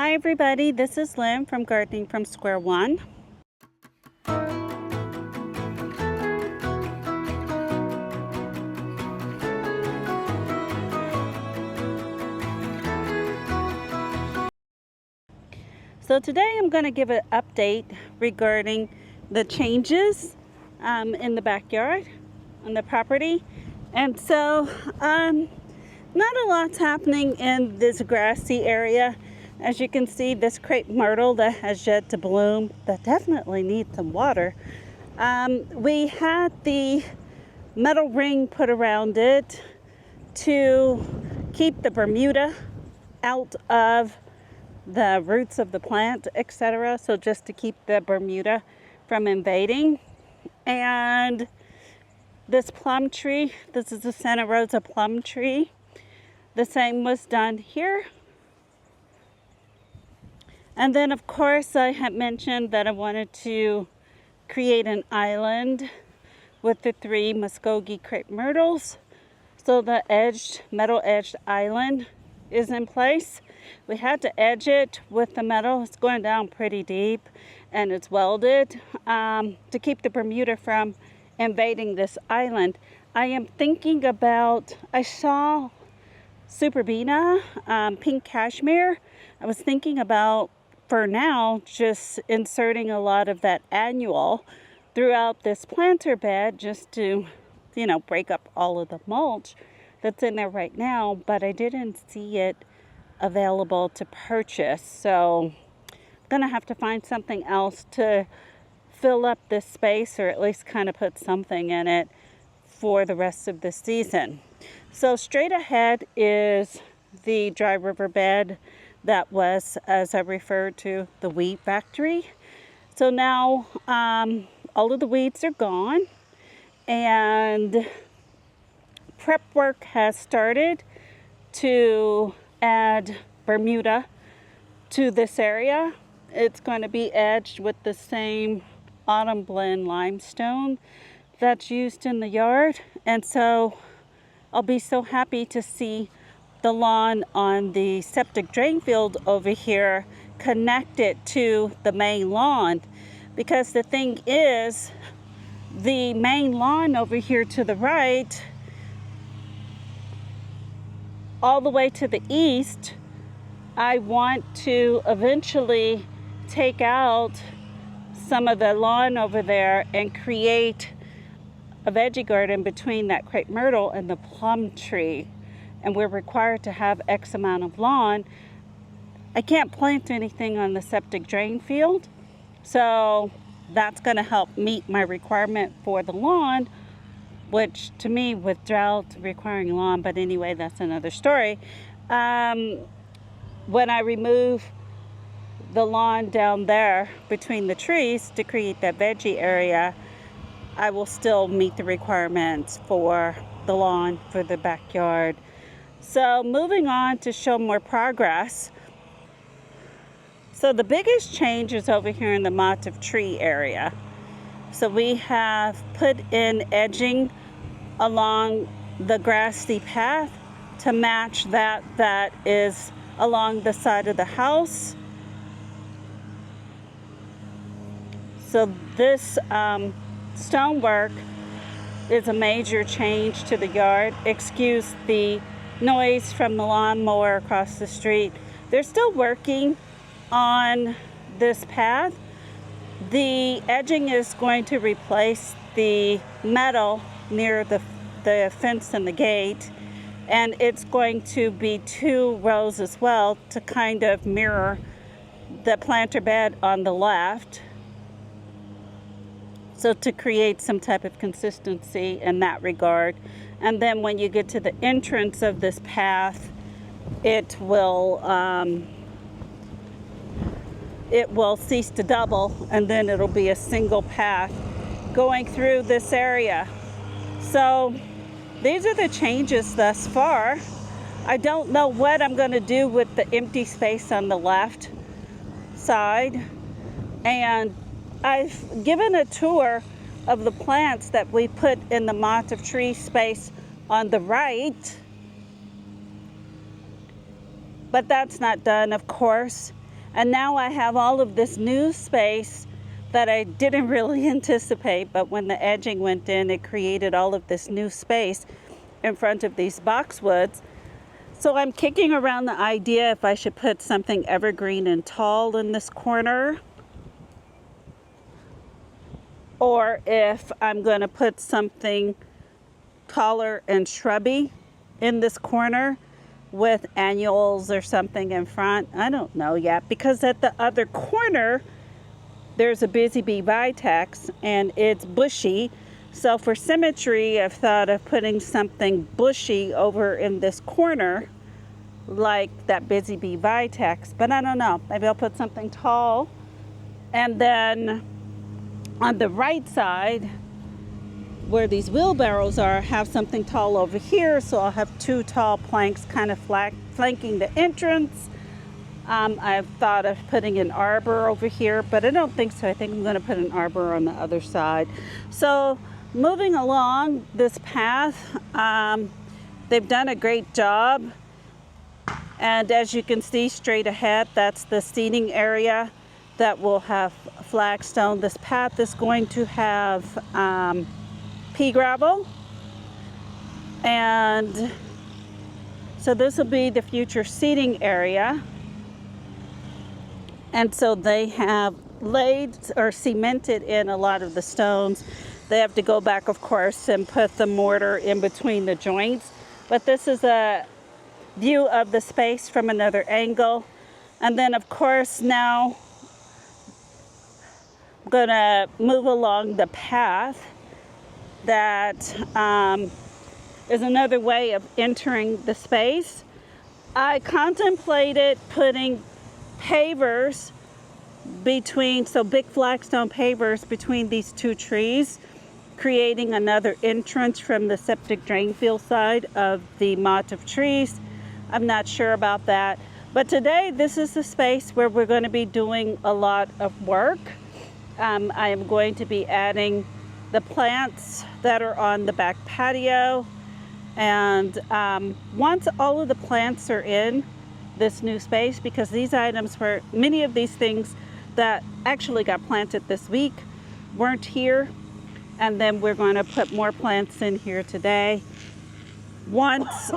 Hi everybody, this is Lynn from Gardening from Square One. So today I'm going to give an update regarding the changes in the backyard on the property. And so not a lot's happening in this grassy area. As you can see, this crepe myrtle that has yet to bloom, that definitely needs some water. We had the metal ring put around it to keep the Bermuda out of the roots of the plant, etc. So just to keep the Bermuda from invading. And this plum tree, this is the Santa Rosa plum tree. The same was done here. And then of course I had mentioned that I wanted to create an island with the 3 Muskogee crepe myrtles. So the metal edged island is in place. We had to edge it with the metal. It's going down pretty deep and it's welded to keep the Bermuda from invading this island. I am thinking about, I saw Superbena, pink cashmere. I was thinking about, for now, just inserting a lot of that annual throughout this planter bed just to, break up all of the mulch that's in there right now, but I didn't see it available to purchase. So I'm gonna have to find something else to fill up this space, or at least kind of put something in it for the rest of the season. So straight ahead is the dry riverbed that was, as I referred to, the weed factory. So now all of the weeds are gone and prep work has started to add Bermuda to this area. It's going to be edged with the same autumn blend limestone that's used in the yard. And so I'll be so happy to see the lawn on the septic drain field over here connected to the main lawn, because the thing is, the main lawn over here to the right, all the way to the east, I want to eventually take out some of the lawn over there and create a veggie garden between that crepe myrtle and the plum tree. And we're required to have X amount of lawn. I can't plant anything on the septic drain field, so that's going to help meet my requirement for the lawn, which to me, with drought, requiring lawn, but anyway, that's another story. When I remove the lawn down there between the trees to create that veggie area, I will still meet the requirements for the lawn for the backyard. So moving on to show more progress. So the biggest change is over here in the motif tree area. So we have put in edging along the grassy path to match that is along the side of the house. So this stonework is a major change to the yard. Excuse the noise from the lawnmower across the street. They're still working on this path. The edging is going to replace the metal near the fence and the gate, and it's going to be 2 rows as well to kind of mirror the planter bed on the left, so to create some type of consistency in that regard. And then when you get to the entrance of this path, it will cease to double, and then it'll be a single path going through this area. So these are the changes thus far. I don't know what I'm going to do with the empty space on the left side, and I've given a tour of the plants that we put in the motif tree space on the right, but that's not done, of course. And now I have all of this new space that I didn't really anticipate, but when the edging went in, it created all of this new space in front of these boxwoods. So I'm kicking around the idea if I should put something evergreen and tall in this corner, or if I'm going to put something taller and shrubby in this corner with annuals or something in front. I don't know yet, because at the other corner there's a busy bee vitex and it's bushy. So for symmetry, I've thought of putting something bushy over in this corner like that busy bee vitex, but I don't know. Maybe I'll put something tall. And then on the right side, where these wheelbarrows are, have something tall over here. So I'll have two tall planks kind of flanking the entrance. I've thought of putting an arbor over here, but I don't think so. I think I'm going to put an arbor on the other side. So moving along this path, they've done a great job. And as you can see straight ahead, that's the seating area that will have flagstone. This path is going to have pea gravel, and so this will be the future seating area. And so they have laid or cemented in a lot of the stones. They have to go back, of course, and put the mortar in between the joints, but this is a view of the space from another angle. And then of course now I'm gonna move along the path that is another way of entering the space. I contemplated putting pavers between, so big flagstone pavers between these two trees, creating another entrance from the septic drain field side of the mott of trees. I'm not sure about that, but today this is the space where we're going to be doing a lot of work. I am going to be adding the plants that are on the back patio, and once all of the plants are in this new space, because these items were, many of these things that actually got planted this week weren't here, and then we're going to put more plants in here today. Once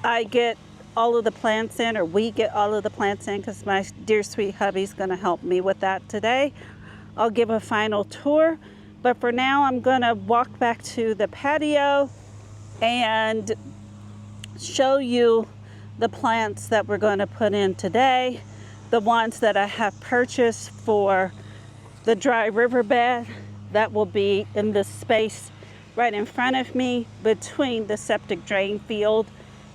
I get all of the plants in, or we get all of the plants in, because my dear sweet hubby's going to help me with that today, I'll give a final tour. But for now, I'm going to walk back to the patio and show you the plants that we're going to put in today, the ones that I have purchased for the dry riverbed that will be in this space right in front of me between the septic drain field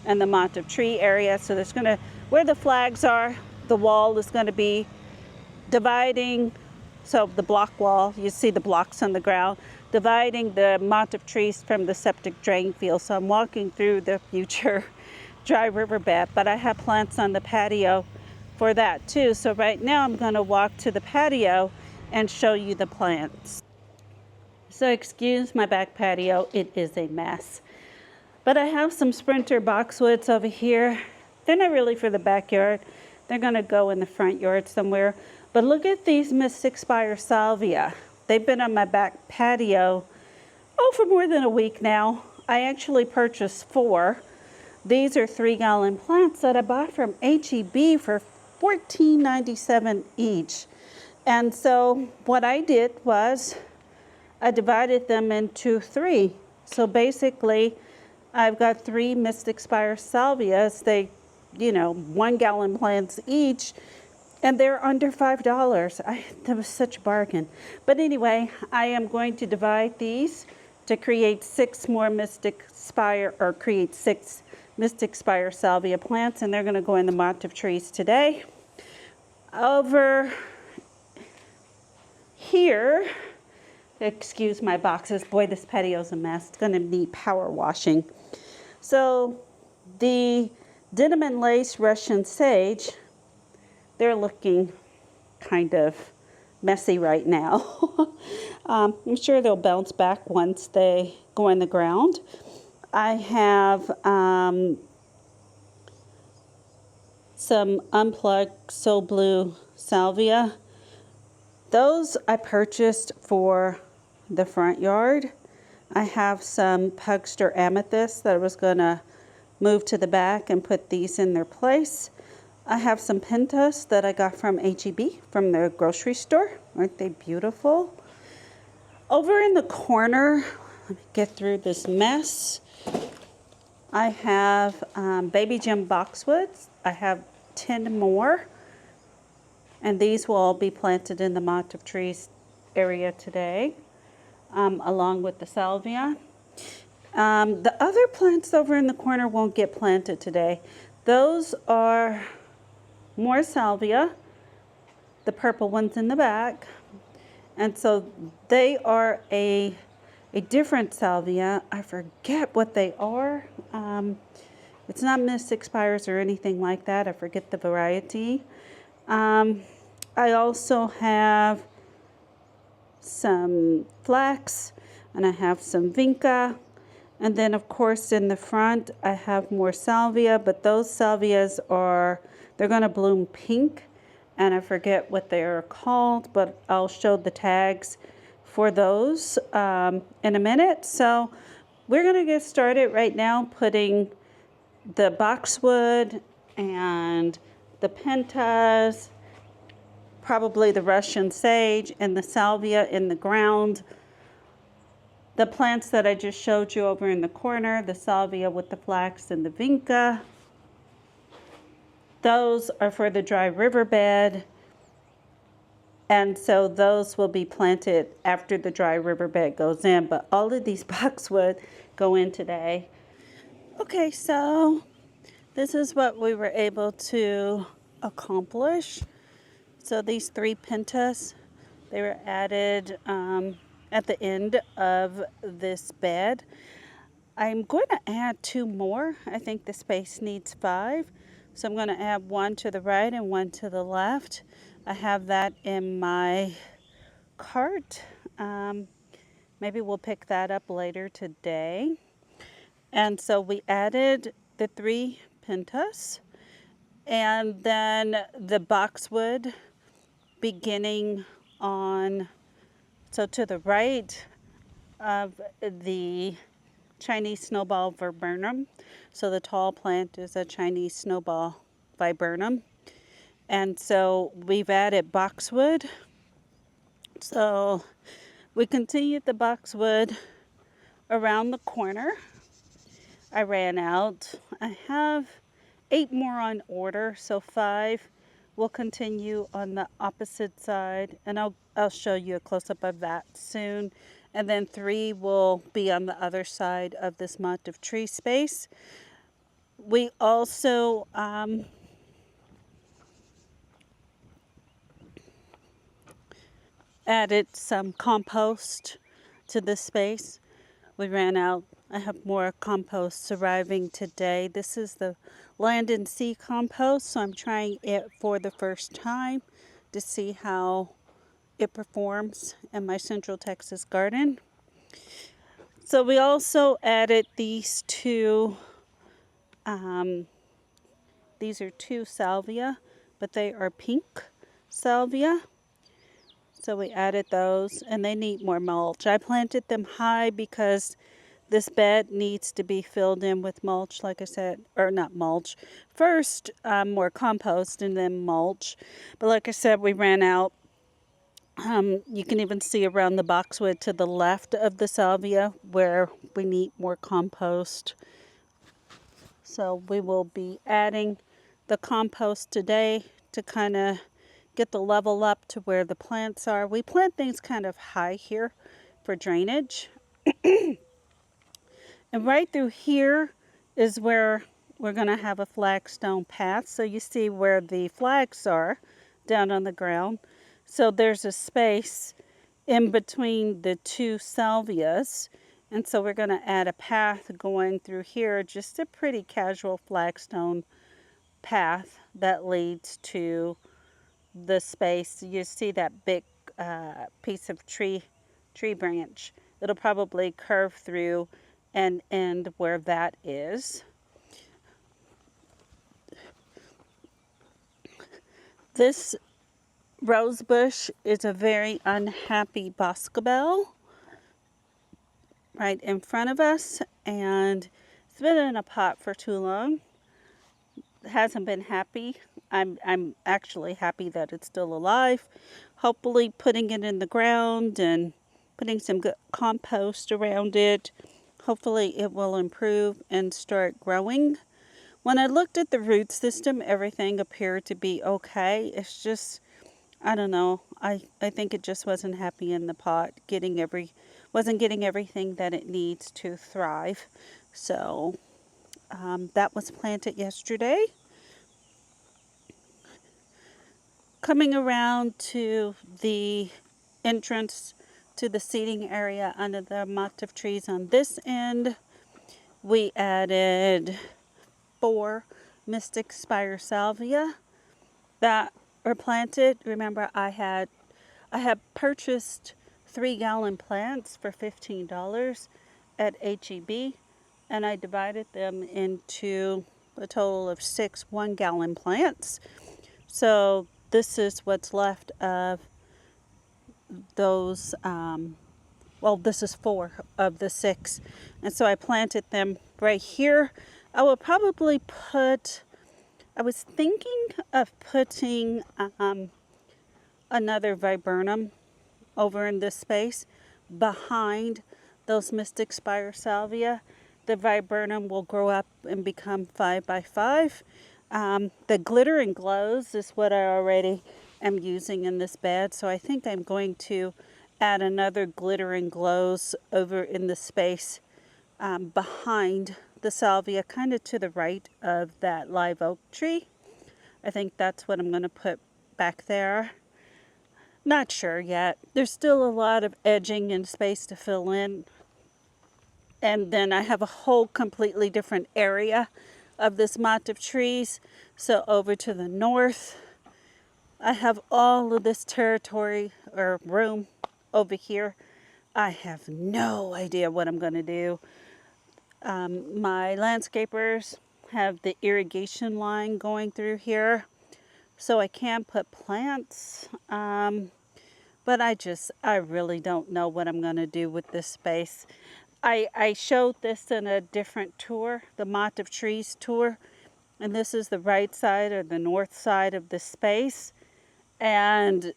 and the mott of tree area. So there's going to, where the flags are, the wall is going to be dividing. So the block wall, you see the blocks on the ground, dividing the mott of trees from the septic drain field. So I'm walking through the future dry riverbed, but I have plants on the patio for that too. So right now I'm going to walk to the patio and show you the plants. So excuse my back patio, it is a mess. But I have some sprinter boxwoods over here. They're not really for the backyard. They're going to go in the front yard somewhere. But look at these Mystic Spire salvia. They've been on my back patio, for more than a week now. I actually purchased 4. These are 3-gallon plants that I bought from H-E-B for $14.97 each. And so what I did was I divided them into 3. So basically, I've got 3 Mystic Spire salvias. They, 1-gallon plants each. And they're under $5. That was such a bargain. But anyway, I am going to divide these to create 6 more Mystic Spire, or create 6 Mystic Spire salvia plants, and they're going to go in the mott of trees today. Over here, excuse my boxes. Boy, this patio's a mess. It's going to need power washing. So the denim and lace Russian sage, they're looking kind of messy right now. I'm sure they'll bounce back once they go in the ground. I have some unplugged Soul Blue salvia. Those I purchased for the front yard. I have some Pugster amethyst that I was going to move to the back and put these in their place. I have some pentas that I got from H-E-B from the grocery store. Aren't they beautiful? Over in the corner, let me get through this mess. I have baby gem boxwoods. I have 10 more. And these will all be planted in the Mott of Trees area today, along with the salvia. The other plants over in the corner won't get planted today. Those are more salvia, the purple ones in the back. And so they are a different salvia. I forget what they are. It's not Miss Expires or anything like that. I forget the variety. I also have some flax, and I have some vinca. And then, of course, in the front, I have more salvia, but those salvias they're going to bloom pink, and I forget what they are called, but I'll show the tags for those in a minute. So we're going to get started right now putting the boxwood and the pentas, probably the Russian sage, and the salvia in the ground. The plants that I just showed you over in the corner, the salvia with the flax and the vinca, those are for the dry riverbed. And so those will be planted after the dry riverbed goes in. But all of these boxwood go in today. Okay, so this is what we were able to accomplish. So these 3 pentas, they were added at the end of this bed. I'm going to add 2 more. I think the space needs 5. So I'm going to add 1 to the right and 1 to the left. I have that in my cart. Maybe we'll pick that up later today. And so we added the 3 pentas, and then the boxwood beginning on, so to the right of the Chinese snowball viburnum. So the tall plant is a Chinese snowball viburnum. And so we've added boxwood. So we continued the boxwood around the corner. I ran out. I have 8 more on order, so 5 will continue on the opposite side, and I'll show you a close-up of that soon. And then 3 will be on the other side of this Mott of Tree space. We also added some compost to this space. We ran out. I have more compost arriving today. This is the Land and Sea compost, so I'm trying it for the first time to see how it performs in my Central Texas garden. So we also added these 2, these are 2 salvia, but they are pink salvia. So we added those, and they need more mulch. I planted them high because this bed needs to be filled in with mulch, like I said, or not mulch. First, more compost and then mulch. But like I said, we ran out. You can even see around the boxwood to the left of the salvia where we need more compost. So we will be adding the compost today to kind of get the level up to where the plants are. We plant things kind of high here for drainage. And right through here is where we're going to have a flagstone path. So you see where the flags are down on the ground. So there's a space in between the 2 salvias. And so we're going to add a path going through here, just a pretty casual flagstone path that leads to the space. You see that big piece of tree branch. It'll probably curve through and end where that is. This rosebush is a very unhappy boscabel right in front of us, and it's been in a pot for too long. It hasn't been happy. I'm actually happy that it's still alive. Hopefully putting it in the ground and putting some good compost around it, hopefully it will improve and start growing. When I looked at the root system, everything appeared to be okay. It's just, I don't know. I think it just wasn't happy in the pot, wasn't getting everything that it needs to thrive. So that was planted yesterday. Coming around to the entrance to the seating area under the motif trees on this end, we added 4 Mystic Spire Salvia that are planted. Remember, I had purchased 3-gallon plants for $15 at HEB, and I divided them into a total of 6 1-gallon plants. So this is what's left of those. Well, this is 4 of the 6, and so I planted them right here. I will probably I was thinking of putting another viburnum over in this space behind those Mystic Spire Salvia. The viburnum will grow up and become 5 by 5. The glitter and glows is what I already am using in this bed, so I think I'm going to add another glitter and glows over in the space behind the salvia, kind of to the right of that live oak tree. I think that's what I'm going to put back there. Not sure yet. There's still a lot of edging and space to fill in. And then I have a whole completely different area of this motif trees. So over to the north, I have all of this territory or room over here. I have no idea what I'm going to do. My landscapers have the irrigation line going through here, so I can put plants. But I really don't know what I'm going to do with this space. I showed this in a different tour, the Motif Trees tour, and this is the right side or the north side of the space. And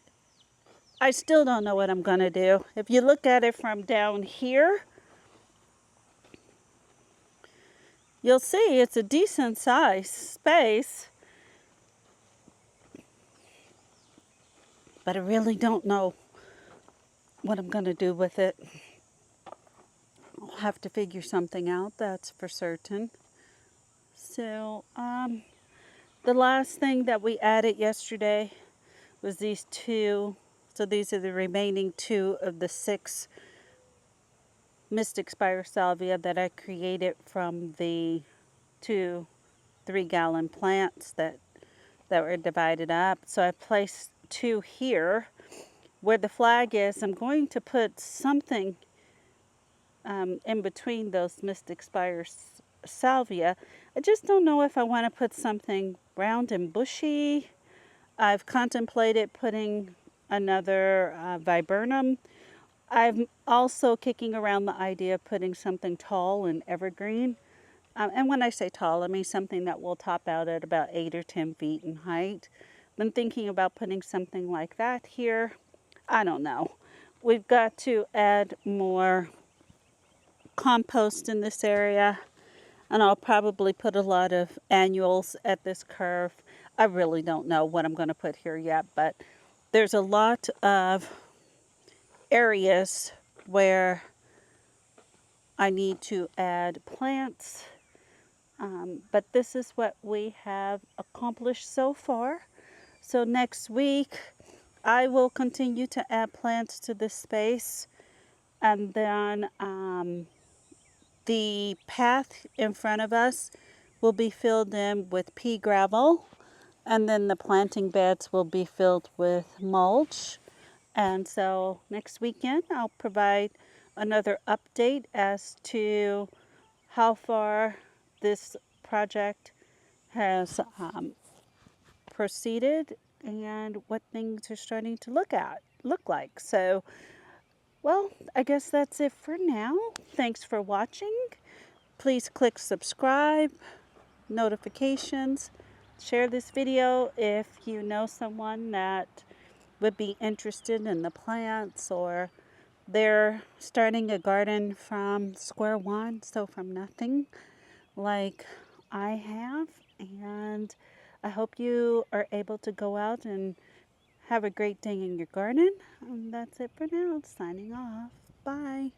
I still don't know what I'm going to do. If you look at it from down here, you'll see it's a decent sized space. But I really don't know what I'm going to do with it. I'll have to figure something out, that's for certain. So, the last thing that we added yesterday was these 2. So these are the remaining 2 of the 6 Mystic Spire Salvia that I created from the 2 3-gallon plants that were divided up. So I placed 2 here. Where the flag is, I'm going to put something in between those Mystic Spire Salvia. I just don't know if I want to put something round and bushy. I've contemplated putting another viburnum. I'm also kicking around the idea of putting something tall and evergreen. And when I say tall, I mean something that will top out at about 8 or 10 feet in height. Been thinking about putting something like that here. I don't know. We've got to add more compost in this area, and I'll probably put a lot of annuals at this curve. I really don't know what I'm going to put here yet, but there's a lot of areas where I need to add plants, but this is what we have accomplished so far. So next week I will continue to add plants to this space, and then the path in front of us will be filled in with pea gravel, and then the planting beds will be filled with mulch. And so next weekend I'll provide another update as to how far this project has proceeded and what things are starting to look like. So, well, I guess that's it for now. Thanks for watching. Please click subscribe, notifications, share this video if you know someone that would be interested in the plants, or they're starting a garden from square one, so from nothing, like I have. And I hope you are able to go out and have a great day in your garden. And that's it for now. Signing off. Bye.